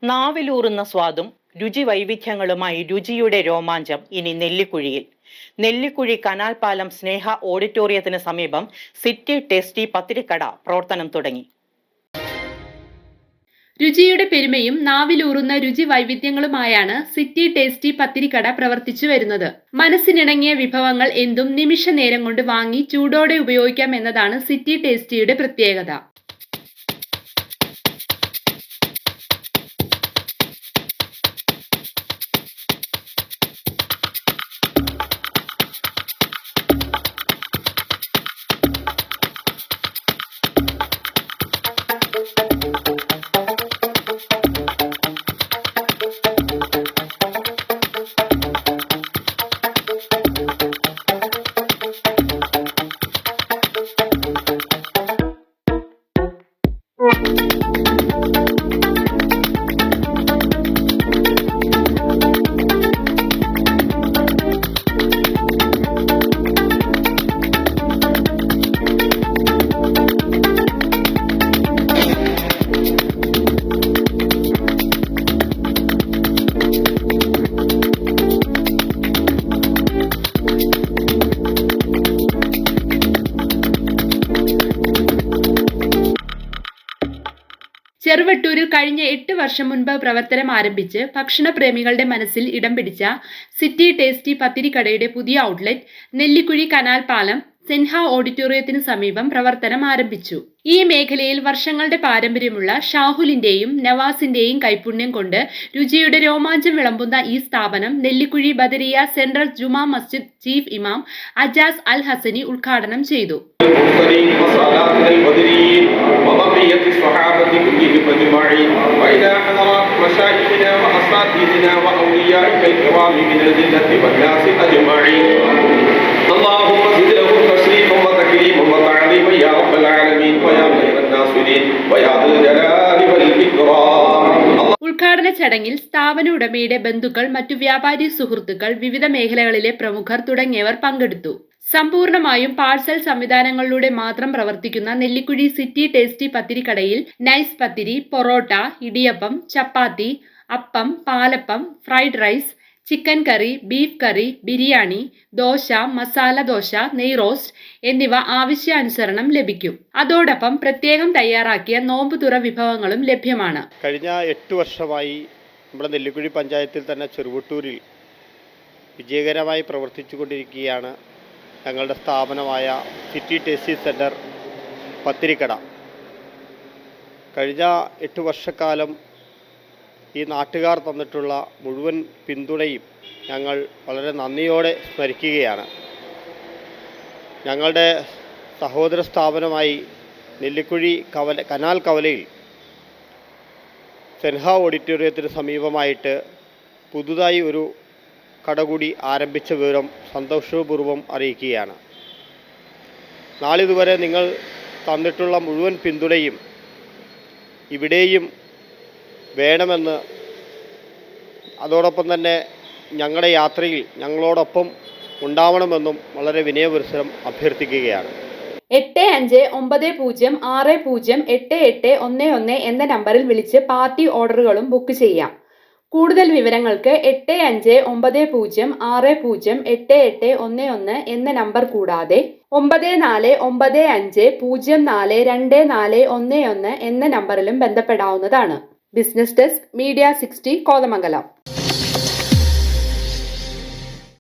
നാവിലൂറുന്ന സ്വാദും രുചി വൈവിധ്യങ്ങളുമായി രുചിയുടെ രോമാഞ്ചം ഇനി നെല്ലിക്കുഴിയിൽ. നെല്ലിക്കുഴി കനാൽ പാലം സ്നേഹ ഓഡിറ്റോറിയത്തിന് സമീപം സിറ്റി ടേസ്റ്റി പത്തിരിക്കട പ്രവർത്തനം തുടങ്ങി. രുചിയുടെ പെരുമയും നാവിലൂറുന്ന രുചി വൈവിധ്യങ്ങളുമായാണ് സിറ്റി ടേസ്റ്റി പത്തിരിക്കട പ്രവർത്തിച്ചു വരുന്നത്. മനസ്സിനിണങ്ങിയ വിഭവങ്ങൾ എന്തും നിമിഷ നേരം കൊണ്ട് വാങ്ങി ചൂടോടെ ഉപയോഗിക്കാം എന്നതാണ് സിറ്റി ടേസ്റ്റിയുടെ പ്രത്യേകത. ചെറുവട്ടൂരിൽ കഴിഞ്ഞ 8 വർഷം മുൻപ് പ്രവർത്തനം ആരംഭിച്ച് ഭക്ഷണപ്രേമികളുടെ മനസ്സിൽ ഇടം പിടിച്ച സിറ്റി ടേസ്റ്റി പത്തിരിക്കടയുടെ പുതിയ ഔട്ട്ലെറ്റ് നെല്ലിക്കുഴി കനാൽ പാലം സെൻഹ ഓഡിറ്റോറിയത്തിന് സമീപം പ്രവർത്തനം ആരംഭിച്ചു. ഈ മേഖലയിൽ വർഷങ്ങളുടെ പാരമ്പര്യമുള്ള ഷാഹുലിന്റെയും നവാസിന്റെയും കൈപുണ്യം കൊണ്ട് രുചിയുടെ രോമാഞ്ചം വിളമ്പുന്ന ഈ സ്ഥാപനം നെല്ലിക്കുഴി ബദരിയ സെൻട്രൽ ജുമാ മസ്ജിദ് ചീഫ് ഇമാം അജാസ് അൽ ഹസനി ഉദ്ഘാടനം ചെയ്തു. ഉദ്ഘാടന ചടങ്ങിൽ സ്ഥാപന ഉടമയുടെ ബന്ധുക്കൾ, മറ്റു വ്യാപാരി സുഹൃത്തുക്കൾ, വിവിധ മേഖലകളിലെ പ്രമുഖർ തുടങ്ങിയവർ പങ്കെടുത്തു. സമ്പൂർണമായും പാഴ്സൽ സംവിധാനങ്ങളിലൂടെ മാത്രം പ്രവർത്തിക്കുന്ന നെല്ലിക്കുഴി സിറ്റി ടേസ്റ്റി പത്തിരിക്കടയിൽ നൈസ് പത്തിരി, പൊറോട്ട, ഇടിയപ്പം, ചപ്പാത്തി, അപ്പം, പാലപ്പം, ഫ്രൈഡ് റൈസ്, ചിക്കൻ കറി, ബീഫ് കറി, ബിരിയാണി, ദോശ, മസാല ദോശ, നെയ് റോസ്റ്റ് എന്നിവ ആവശ്യാനുസരണം ലഭിക്കും. അതോടൊപ്പം പ്രത്യേകം തയ്യാറാക്കിയ നോമ്പുതുറ വിഭവങ്ങളും ലഭ്യമാണ്. കഴിഞ്ഞ 8 വർഷമായി നമ്മുടെ നെല്ലിക്കുഴി പഞ്ചായത്തിൽ തന്നെ ചെറുവട്ടൂരിൽ വിജയകരമായി പ്രവർത്തിച്ചുകൊണ്ടിരിക്കുകയാണ് ഞങ്ങളുടെ സ്ഥാപനമായ സിറ്റി ടേസ്റ്റി സെൻറ്റർ പത്തിരിക്കട. കഴിഞ്ഞ 8 വർഷക്കാലം ഈ നാട്ടുകാർ തന്നിട്ടുള്ള മുഴുവൻ പിന്തുണയും ഞങ്ങൾ വളരെ നന്ദിയോടെ സ്മരിക്കുകയാണ്. ഞങ്ങളുടെ സഹോദര സ്ഥാപനമായി നെല്ലിക്കുഴി കനാൽ കവലയിൽ സെൻഹ ഓഡിറ്റോറിയത്തിന് സമീപമായിട്ട് പുതുതായി ഒരു കട കൂടി ആരംഭിച്ച വിവരം സന്തോഷപൂർവ്വം അറിയിക്കുകയാണ്. നാളിതുവരെ നിങ്ങൾ തന്നിട്ടുള്ള മുഴുവൻ പിന്തുണയും ഇവിടെയും വേണമെന്ന്, അതോടൊപ്പം തന്നെ ഞങ്ങളുടെ യാത്രയിൽ ഞങ്ങളോടൊപ്പം ഉണ്ടാവണമെന്നും വളരെ വിനയപുരസ്സരം അഭ്യർത്ഥിക്കുകയാണ്. 8590608811 എന്ന നമ്പറിൽ വിളിച്ച് പാർട്ടി ഓർഡറുകളും ബുക്ക് ചെയ്യാം. കൂടുതൽ വിവരങ്ങൾക്ക് 8590608811 എന്ന നമ്പർ കൂടാതെ 9495042411 എന്ന നമ്പറിലും ബന്ധപ്പെടാവുന്നതാണ്. Business desk, media 60, Kothamangalam.